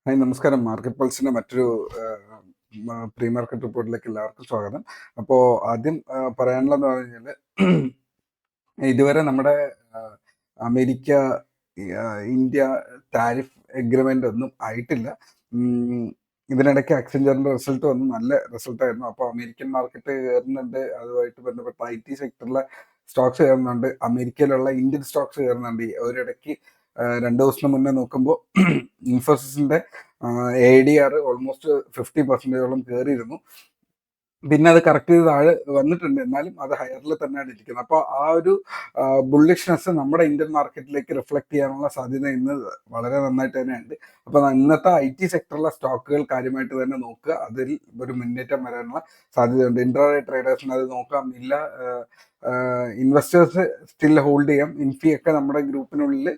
Hi നമസ്കാരം. Market പൾസിന്റെ മറ്റൊരു pre market റിപ്പോർട്ടിലേക്ക് എല്ലാവർക്കും സ്വാഗതം. അപ്പോൾ ആദ്യം പറയാനുള്ളതെന്ന് പറഞ്ഞു കഴിഞ്ഞാൽ ഇതുവരെ നമ്മുടെ അമേരിക്ക, ഇന്ത്യ താരിഫ് എഗ്രിമെന്റ് ഒന്നും ആയിട്ടില്ല. ഇതിനിടയ്ക്ക് അക്സെഞ്ചറിന്റെ റിസൾട്ട് വന്നു, നല്ല റിസൾട്ടായിരുന്നു. അപ്പോൾ അമേരിക്കൻ മാർക്കറ്റ് കയറുന്നുണ്ട്, അതുമായിട്ട് ബന്ധപ്പെട്ട IT സെക്ടറിലെ സ്റ്റോക്സ് കയറുന്നുണ്ട്, അമേരിക്കയിലുള്ള ഇന്ത്യൻ സ്റ്റോക്സ് കയറുന്നുണ്ട്. ഒരിടയ്ക്ക് 2 ദിവസത്തിന് മുന്നേ നോക്കുമ്പോൾ ഇൻഫോസിസിന്റെ ADR ഓൾമോസ്റ്റ് 50% കയറിയിരുന്നു. പിന്നെ അത് കറക്റ്റ് ചെയ്ത് താഴെ വന്നിട്ടുണ്ട്, എന്നാലും അത് ഹയറിൽ തന്നെയാണ് ഇരിക്കുന്നത്. അപ്പോൾ ആ ഒരു ബുള്ളിഷ്നെസ് നമ്മുടെ ഇന്ത്യൻ മാർക്കറ്റിലേക്ക് റിഫ്ലക്ട് ചെയ്യാനുള്ള സാധ്യത ഇന്ന് വളരെ നന്നായിട്ട് തന്നെയുണ്ട്. അപ്പോൾ ഇന്നത്തെ IT സെക്ടറിലെ സ്റ്റോക്കുകൾ കാര്യമായിട്ട് തന്നെ നോക്കുക, അതിൽ ഒരു മുന്നേറ്റം വരാനുള്ള സാധ്യതയുണ്ട്. ഇൻട്രാഡേ ട്രേഡേഴ്സിന് അത് നോക്കാം, ഇല്ല ഇൻവെസ്റ്റേഴ്സ് സ്റ്റിൽ ഹോൾഡ് ചെയ്യാം. ഇൻഫിയൊക്കെ നമ്മുടെ ഗ്രൂപ്പിനുള്ളിൽ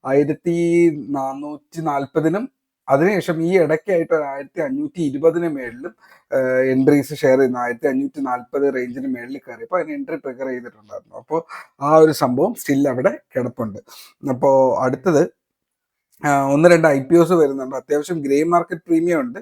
1440 അതിനുശേഷം ഈ ഇടയ്ക്കായിട്ട് 1520 മേളിലും എൻട്രീസ് ഷെയർ ചെയ്യുന്നു. 1540 റേഞ്ചിന് മേളിൽ കയറിയപ്പോൾ അതിന് എൻട്രി ട്രിഗർ ചെയ്തിട്ടുണ്ടായിരുന്നു. അപ്പോൾ ആ ഒരു സംഭവം സ്റ്റിൽ അവിടെ കിടപ്പുണ്ട്. അപ്പോൾ അടുത്തത് 1-2 IPOs വരുന്നുണ്ട്. അത്യാവശ്യം ഗ്രേ മാർക്കറ്റ് പ്രീമിയം ഉണ്ട്.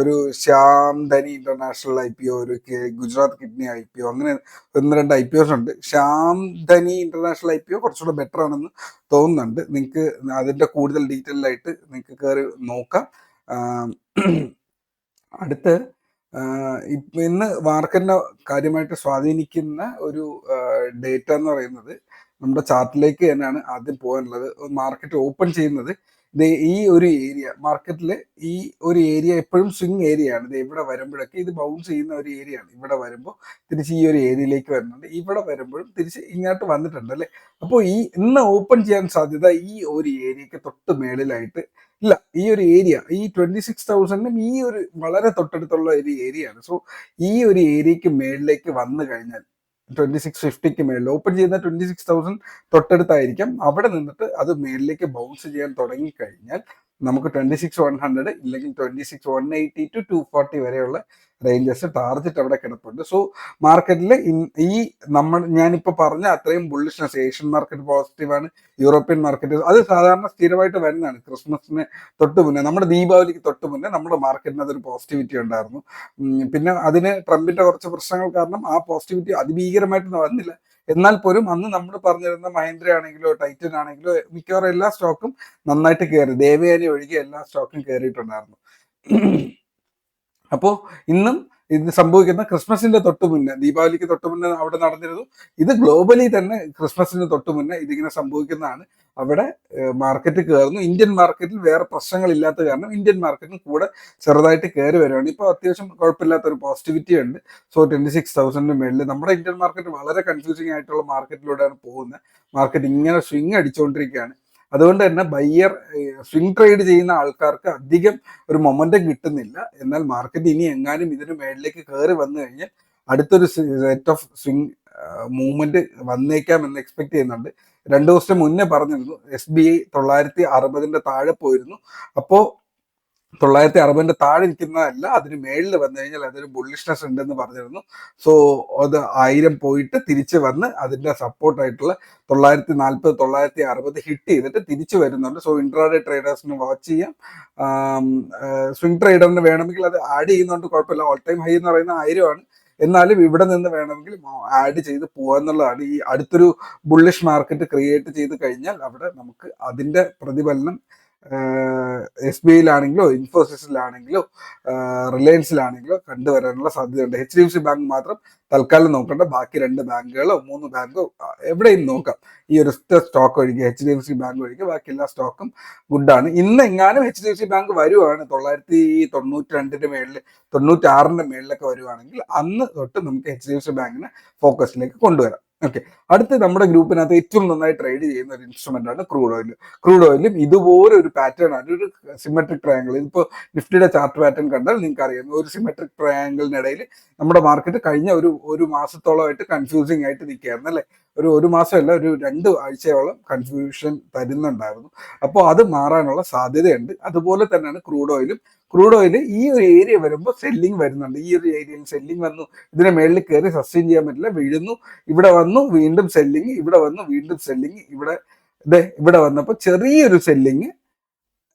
ഒരു ശ്യാം ധനി ഇന്റർനാഷണൽ IPO, ഒരു ഗുജറാത്ത് കിഡ്നി IPO, അങ്ങനെ 1-2 IPOs ഉണ്ട്. ശ്യാം ധനി ഇന്റർനാഷണൽ IPO കുറച്ചുകൂടെ ബെറ്റർ ആണെന്ന് തോന്നുന്നുണ്ട്. നിങ്ങൾക്ക് അതിന്റെ കൂടുതൽ ഡീറ്റെയിൽ ആയിട്ട് നിങ്ങൾക്ക് കയറി നോക്കാം. അടുത്ത് ഇന്ന് മാർക്കറ്റിനെ കാര്യമായിട്ട് സ്വാധീനിക്കുന്ന ഒരു ഡേറ്റ എന്ന് പറയുന്നത്, നമ്മുടെ ചാർട്ടിലേക്ക് തന്നെയാണ് ആദ്യം പോകാനുള്ളത്. മാർക്കറ്റ് ഓപ്പൺ ചെയ്യുന്നത് ഈ ഒരു ഏരിയ, മാർക്കറ്റിൽ ഈ ഒരു ഏരിയ എപ്പോഴും സ്വിംഗ് ഏരിയ ആണ്. ഇത് ഇവിടെ വരുമ്പോഴൊക്കെ ഇത് ബൗൺസ് ചെയ്യുന്ന ഒരു ഏരിയ ആണ്. ഇവിടെ വരുമ്പോൾ തിരിച്ച് ഈ ഒരു ഏരിയയിലേക്ക് വരുന്നുണ്ട്, ഇവിടെ വരുമ്പോഴും തിരിച്ച് ഇങ്ങോട്ട് വന്നിട്ടുണ്ട് അല്ലേ. അപ്പോൾ ഇന്ന് ഓപ്പൺ ചെയ്യാൻ സാധ്യത ഈ ഒരു ഏരിയക്ക് തൊട്ട് മേളിലായിട്ട് ഇല്ല. ഈ ഒരു ഏരിയ, ഈ 26,000 ഈ ഒരു വളരെ തൊട്ടടുത്തുള്ള ഒരു ഏരിയ ആണ്. സോ ഈ ഒരു ഏരിയക്ക് മേളിലേക്ക് വന്നു കഴിഞ്ഞാൽ 2650 മേളിൽ ഓപ്പൺ ചെയ്യുന്ന 26,000 തൊട്ടടുത്തായിരിക്കാം. അവിടെ നിന്നിട്ട് അത് മേളിലേക്ക് ബൗൺസ് ചെയ്യാൻ തുടങ്ങി കഴിഞ്ഞാൽ നമുക്ക് 26,100 ഇല്ലെങ്കിൽ 26,180 to 240 വരെയുള്ള റേഞ്ചസ് ടാർജറ്റ് അവിടെ കിടപ്പുണ്ട്. സോ മാർക്കറ്റിൽ ഞാനിപ്പോൾ പറഞ്ഞ അത്രയും ബുള്ളിഷ്നെസ്, ഏഷ്യൻ മാർക്കറ്റ് പോസിറ്റീവാണ്, യൂറോപ്യൻ മാർക്കറ്റ് അത് സാധാരണ സ്ഥിരമായിട്ട് വരുന്നതാണ്. ക്രിസ്മസിന് തൊട്ട് മുന്നേ, നമ്മുടെ ദീപാവലിക്ക് തൊട്ട് മുന്നേ നമ്മുടെ മാർക്കറ്റിന് അതൊരു പോസിറ്റിവിറ്റി ഉണ്ടായിരുന്നു. പിന്നെ അതിന് ട്രംപിന്റെ കുറച്ച് പ്രശ്നങ്ങൾ കാരണം ആ പോസിറ്റിവിറ്റി അതിഭീകരമായിട്ട് വന്നില്ല. എന്നാൽ പോലും അന്ന് നമ്മൾ പറഞ്ഞിരുന്ന മഹീന്ദ്ര ആണെങ്കിലോ ടൈറ്റൻ ആണെങ്കിലോ മിക്കവാറും എല്ലാ സ്റ്റോക്കും നന്നായിട്ട് കയറി, ദേവയാനി ഒഴികെ എല്ലാ സ്റ്റോക്കും കയറിയിട്ടുണ്ടായിരുന്നു. അപ്പോൾ ഇന്നും ഇത് സംഭവിക്കുന്ന ക്രിസ്മസിന്റെ തൊട്ട് മുന്നേ, ദീപാവലിക്ക് തൊട്ട് മുന്നേ അവിടെ നടന്നിരുന്നു. ഇത് ഗ്ലോബലി തന്നെ ക്രിസ്മസിന് തൊട്ട് മുന്നേ ഇതിങ്ങനെ സംഭവിക്കുന്നതാണ്. അവിടെ മാർക്കറ്റ് കയറുന്നു. ഇന്ത്യൻ മാർക്കറ്റിൽ വേറെ പ്രശ്നങ്ങളില്ലാത്ത കാരണം ഇന്ത്യൻ മാർക്കറ്റിന് കൂടെ ചെറുതായിട്ട് കയറി വരുവാണ്. ഇപ്പോൾ അത്യാവശ്യം കുഴപ്പമില്ലാത്ത ഒരു പോസിറ്റിവിറ്റി ഉണ്ട്. സോ 26,000 മേളിൽ നമ്മുടെ ഇന്ത്യൻ മാർക്കറ്റ് വളരെ കൺഫ്യൂസിങ് ആയിട്ടുള്ള മാർക്കറ്റിലൂടെയാണ് പോകുന്നത്. മാർക്കറ്റ് ഇങ്ങനെ സ്വിങ് അടിച്ചുകൊണ്ടിരിക്കുകയാണ്. അതുകൊണ്ട് തന്നെ ബയ്യർ സ്വിംഗ് ട്രേഡ് ചെയ്യുന്ന ആൾക്കാർക്ക് അധികം ഒരു മൊമെന്റം കിട്ടുന്നില്ല. എന്നാൽ മാർക്കറ്റ് ഇനി എങ്ങാനും ഇതിന് മേളിലേക്ക് കയറി വന്നു കഴിഞ്ഞാൽ അടുത്തൊരു സെറ്റ് ഓഫ് സ്വിംഗ് മൂവ്മെന്റ് വന്നേക്കാം എന്ന് എക്സ്പെക്ട് ചെയ്യുന്നുണ്ട്. 2 ദിവസത്തിന് മുന്നേ പറഞ്ഞിരുന്നു SBI 960 താഴെ പോയിരുന്നു. അപ്പോൾ 960 താഴെ നിൽക്കുന്നതല്ല, അതിന് മേളിൽ വന്നു കഴിഞ്ഞാൽ അതൊരു ബുള്ളിഷ്നെസ് ഉണ്ടെന്ന് പറഞ്ഞിരുന്നു. സോ അത് 1000 പോയിട്ട് തിരിച്ച് വന്ന് അതിന്റെ സപ്പോർട്ടായിട്ടുള്ള 940 960 ഹിറ്റ് ചെയ്തിട്ട് തിരിച്ചു വരുന്നുണ്ട്. സോ ഇൻട്രാഡേ ട്രേഡേഴ്സിന് വാച്ച് ചെയ്യാം. സ്വിംഗ് ട്രേഡറിന് വേണമെങ്കിൽ അത് ആഡ് ചെയ്യുന്നതുകൊണ്ട് കുഴപ്പമില്ല. ഓൾ ടൈം ഹൈ എന്ന് പറയുന്നത് 1000 ആണ്. എന്നാലും ഇവിടെ നിന്ന് വേണമെങ്കിൽ ആഡ് ചെയ്ത് പോകാന്നുള്ളതാണ്. ഈ അടുത്തൊരു ബുള്ളിഷ് മാർക്കറ്റ് ക്രിയേറ്റ് ചെയ്ത് കഴിഞ്ഞാൽ അവിടെ നമുക്ക് അതിന്റെ പ്രതിഫലനം SBIയിലാണെങ്കിലോ ഇൻഫോസിസിലാണെങ്കിലോ റിലയൻസിലാണെങ്കിലോ കണ്ടുവരാനുള്ള സാധ്യതയുണ്ട്. HDFC ബാങ്ക് മാത്രം തൽക്കാലം നോക്കണ്ട, ബാക്കി 2 ബാങ്കുകളോ 3 ബാങ്കോ എവിടെയും നോക്കാം. ഈ ഒരു സ്റ്റോക്ക് ഒഴികെ, HDFC ബാങ്ക് ഒഴികെ ബാക്കി എല്ലാ സ്റ്റോക്കും ഗുഡാണ്. ഇന്ന് എങ്ങാനും HDFC ബാങ്ക് വരുവാണ് 992 മേളിൽ 96 മേളിലൊക്കെ വരുവാണെങ്കിൽ അന്ന് തൊട്ട് നമുക്ക് HDFC ബാങ്കിനെ ഫോക്കസിലേക്ക് കൊണ്ടുവരാം. ഓക്കെ, അടുത്ത് നമ്മുടെ ഗ്രൂപ്പിനകത്ത് ഏറ്റവും നന്നായി ട്രേഡ് ചെയ്യുന്ന ഒരു ഇൻസ്ട്രുമെന്റ് ആണ് ക്രൂഡ് ഓയിൽ. ക്രൂഡ് ഓയിലും ഇതുപോലെ ഒരു പാറ്റേൺ ആണ്, ഒരു സിമെട്രിക് ട്രയാങ്കിൾ. ഇതിപ്പോൾ നിഫ്റ്റിയുടെ ചാർട്ട് പാറ്റേൺ കണ്ടാൽ നിങ്ങൾക്ക് അറിയാം, ഒരു സിമെട്രിക് ട്രയാങ്കിളിനിടയിൽ നമ്മുടെ മാർക്കറ്റ് കഴിഞ്ഞ ഒരു മാസത്തോളമായിട്ട് കൺഫ്യൂസിങ് ആയിട്ട് നിൽക്കുകയായിരുന്നു അല്ലേ. ഒരു മാസമല്ല, ഒരു 2 ആഴ്ചയോളം കൺഫ്യൂഷൻ തരുന്നുണ്ടായിരുന്നു. അപ്പോൾ അത് മാറാനുള്ള സാധ്യതയുണ്ട്. അതുപോലെ തന്നെയാണ് ക്രൂഡ് ഓയിലും. ക്രൂഡ് ഓയിൽ ഈ ഒരു ഏരിയ വരുമ്പോൾ സെല്ലിംഗ് വരുന്നുണ്ട്. ഈ ഒരു ഏരിയയിൽ സെല്ലിംഗ് വന്നു, ഇതിനെ മേളിൽ കയറി സസ്റ്റെയിൻ ചെയ്യാൻ പറ്റില്ല, വീഴുന്നു, ഇവിടെ വന്നു വീണ്ടും സെല്ലിങ്, ഇവിടെ വന്നു വീണ്ടും സെല്ലിങ്, ഇവിടെ വന്നപ്പോൾ ചെറിയൊരു സെല്ലിങ്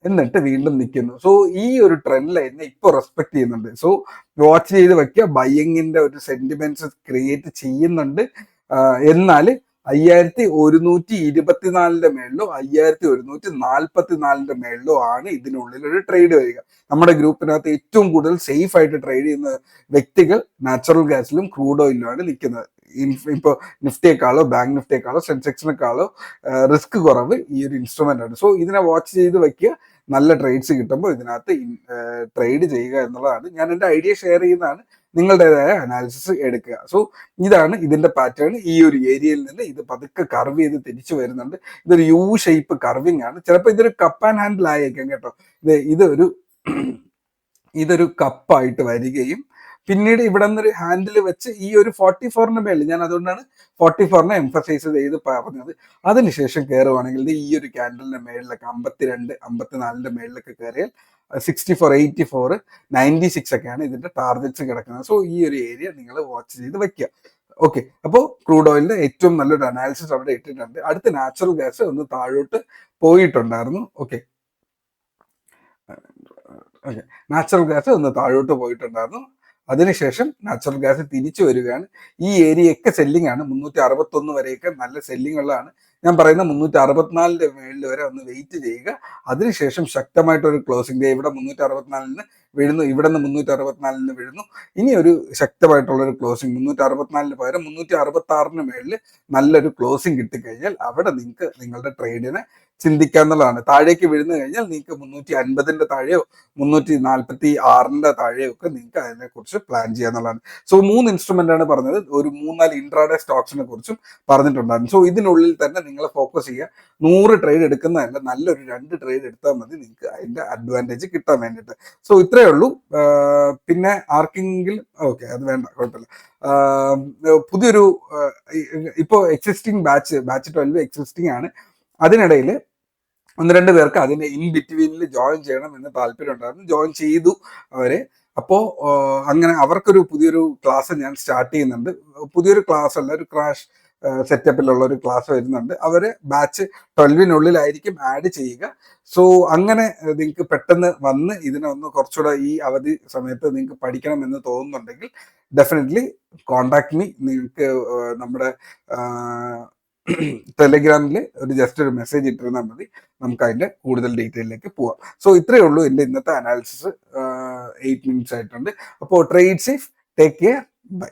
എന്നിട്ട് വീണ്ടും നിൽക്കുന്നു. സോ ഈ ഒരു ട്രെൻഡ് ലൈനിനെ ഇപ്പോൾ റെസ്പെക്ട് ചെയ്യുന്നുണ്ട്. സോ വാച്ച് ചെയ്ത് വെക്കുക. ബയ്യിങ്ങിന്റെ ഒരു സെന്റിമെന്റ്സ് ക്രിയേറ്റ് ചെയ്യുന്നുണ്ട്. എന്നാൽ 5124 മേളിലോ 5144 മേളിലോ ആണ് ഇതിനുള്ളിൽ ഒരു ട്രേഡ് വരിക. നമ്മുടെ ഗ്രൂപ്പിനകത്ത് ഏറ്റവും കൂടുതൽ സേഫ് ആയിട്ട് ട്രേഡ് ചെയ്യുന്ന വ്യക്തികൾ നാച്ചുറൽ ഗ്യാസിലും ക്രൂഡ് ഓയിലുമാണ് നിൽക്കുന്നത്. ഇപ്പോൾ നിഫ്റ്റിയെക്കാളോ ബാങ്ക് നിഫ്റ്റിയെക്കാളോ സെൻസെക്സിനെക്കാളോ റിസ്ക് കുറവ് ഈ ഒരു ഇൻസ്ട്രുമെന്റ് ആണ്. സോ ഇതിനെ വാച്ച് ചെയ്ത് വെക്കുക. നല്ല ട്രേഡ്സ് കിട്ടുമ്പോൾ ഇതിനകത്ത് ട്രേഡ് ചെയ്യുക എന്നുള്ളതാണ്. ഞാൻ എൻ്റെ ഐഡിയ ഷെയർ ചെയ്യുന്നതാണ്. നിങ്ങളുടേതായ അനാലിസിസ് എടുക്കുക. സോ ഇതാണ് ഇതിന്റെ പാറ്റേൺ. ഈ ഒരു ഏരിയയിൽ നിന്ന് ഇത് പതുക്കെ കർവ് ചെയ്ത് തിരിച്ചു വരുന്നുണ്ട്. ഇതൊരു യു ഷേപ്പ് കർവിംഗ് ആണ്. ചിലപ്പോൾ ഇതൊരു കപ്പ് ആൻഡ് ഹാൻഡിൽ ആയേക്കാം കേട്ടോ. ഇതൊരു കപ്പായിട്ട് വരികയും പിന്നീട് ഇവിടെ നിന്നൊരു ഹാൻഡിൽ വെച്ച് ഈ ഒരു 44ന് മേളിൽ, ഞാൻ അതുകൊണ്ടാണ് 44നെ എംഫസൈസ് ചെയ്ത് പറഞ്ഞത്. അതിനുശേഷം കയറുവാണെങ്കിൽ ഈ ഒരു ക്യാൻഡലിന്റെ മേളിലൊക്കെ 52, 54ന്റെ മേളിലൊക്കെ കയറിയാൽ 64, 84, 96 ഒക്കെയാണ് ഇതിന്റെ ടാർഗറ്റ്സ് കിടക്കുന്നത്. സോ ഈ ഒരു ഏരിയ നിങ്ങൾ വാച്ച് ചെയ്ത് വെക്കുക. ഓക്കെ, അപ്പോൾ ക്രൂഡ് ഓയിലിന്റെ ഏറ്റവും നല്ലൊരു അനാലിസിസ് അവിടെ ഇട്ടിട്ടുണ്ട്. അടുത്ത നാച്ചുറൽ ഗ്യാസ് ഒന്ന് താഴോട്ട് പോയിട്ടുണ്ടായിരുന്നു. ഓക്കെ, നാച്ചുറൽ ഗ്യാസ് ഒന്ന് താഴോട്ട് പോയിട്ടുണ്ടായിരുന്നു. അതിനുശേഷം നാച്ചുറൽ ഗ്യാസ് തിരിച്ചു വരികയാണ്. ഈ ഏരിയയൊക്കെ സെല്ലിംഗ് ആണ്. 361 വരെയൊക്കെ നല്ല സെല്ലിംഗ് ഉള്ളതാണ്. ഞാൻ പറയുന്ന 364ന്റെ മേളിൽ വരെ ഒന്ന് വെയിറ്റ് ചെയ്യുക. അതിനുശേഷം ശക്തമായിട്ടൊരു ക്ലോസിംഗ്. ഇവിടെ 364 വീഴുന്നു, ഇവിടെ നിന്ന് 364 വീഴുന്നു. ഇനി ഒരു ശക്തമായിട്ടുള്ളൊരു ക്ലോസിംഗ് 364 പകരം 366 മേളിൽ നല്ലൊരു ക്ലോസിംഗ് കിട്ടിക്കഴിഞ്ഞാൽ അവിടെ നിങ്ങൾക്ക് നിങ്ങളുടെ ട്രേഡിനെ ചിന്തിക്കാന്നുള്ളതാണ്. താഴേക്ക് വീഴുന്നു കഴിഞ്ഞാൽ നിങ്ങൾക്ക് 350ന്റെ താഴെയോ 346ന്റെ താഴെയോ ഒക്കെ നിങ്ങൾക്ക് അതിനെക്കുറിച്ച് പ്ലാൻ ചെയ്യാന്നുള്ളതാണ്. സോ 3 ഇൻസ്ട്രുമെന്റ് ആണ് പറഞ്ഞത്. ഒരു 3-4 ഇൻട്രാഡേ സ്റ്റോക്സിനെ കുറിച്ചും പറഞ്ഞിട്ടുണ്ടായിരുന്നു. സോ ഇതിനുള്ളിൽ തന്നെ നിങ്ങൾ ഫോക്കസ് ചെയ്യുക. 100 ട്രേഡ് എടുക്കുന്നതല്ല, നല്ലൊരു 2 ട്രേഡ് എടുത്താൽ മതി നിങ്ങൾക്ക് അതിന്റെ അഡ്വാൻറ്റേജ് കിട്ടാൻ വേണ്ടിയിട്ട്. സോ ഇത്രയേ ഉള്ളൂ. പിന്നെ ആർക്കെങ്കിലും ഓക്കെ, അത് വേണ്ട, കുഴപ്പമില്ല. പുതിയൊരു ഇപ്പോൾ എക്സിസ്റ്റിംഗ് ബാച്ച് 12 എക്സിസ്റ്റിംഗ് ആണ്. അതിനിടയിൽ 1-2 പേർക്ക് അതിന്റെ ഇൻ ബിറ്റ്വീനിൽ ജോയിൻ ചെയ്യണം എന്ന് താല്പര്യം ഉണ്ടായിരുന്നു. ജോയിൻ ചെയ്തു അവരെ. അപ്പോൾ അങ്ങനെ അവർക്കൊരു പുതിയൊരു ക്ലാസ് ഞാൻ സ്റ്റാർട്ട് ചെയ്യുന്നുണ്ട്. പുതിയൊരു ക്ലാസ് അല്ല, ഒരു ക്രാഷ് സെറ്റപ്പിലുള്ള ഒരു ക്ലാസ് വരുന്നുണ്ട്. അവര് ബാച്ച് 12-നുള്ളിലായിരിക്കും ആഡ് ചെയ്യുക. സോ അങ്ങനെ നിങ്ങൾക്ക് പെട്ടെന്ന് വന്ന് ഇതിനെ ഒന്ന് കുറച്ചുകൂടെ ഈ അവധി സമയത്ത് നിങ്ങൾക്ക് പഠിക്കണം എന്ന് തോന്നുന്നുണ്ടെങ്കിൽ ഡെഫിനറ്റ്ലി കോണ്ടാക്ട് മീ. നിങ്ങൾക്ക് നമ്മുടെ ടെലിഗ്രാമിൽ ജസ്റ്റ് ഒരു മെസ്സേജ് ഇട്ടിരുന്നാൽ മതി. നമുക്ക് അതിന്റെ കൂടുതൽ ഡീറ്റെയിലേക്ക് പോവാം. സോ ഇത്രയേ ഉള്ളൂ എൻ്റെ ഇന്നത്തെ അനാലിസിസ്. 8 മിനിറ്റ്സ് ആയിട്ടുണ്ട്. അപ്പോൾ trade safe, take care, by.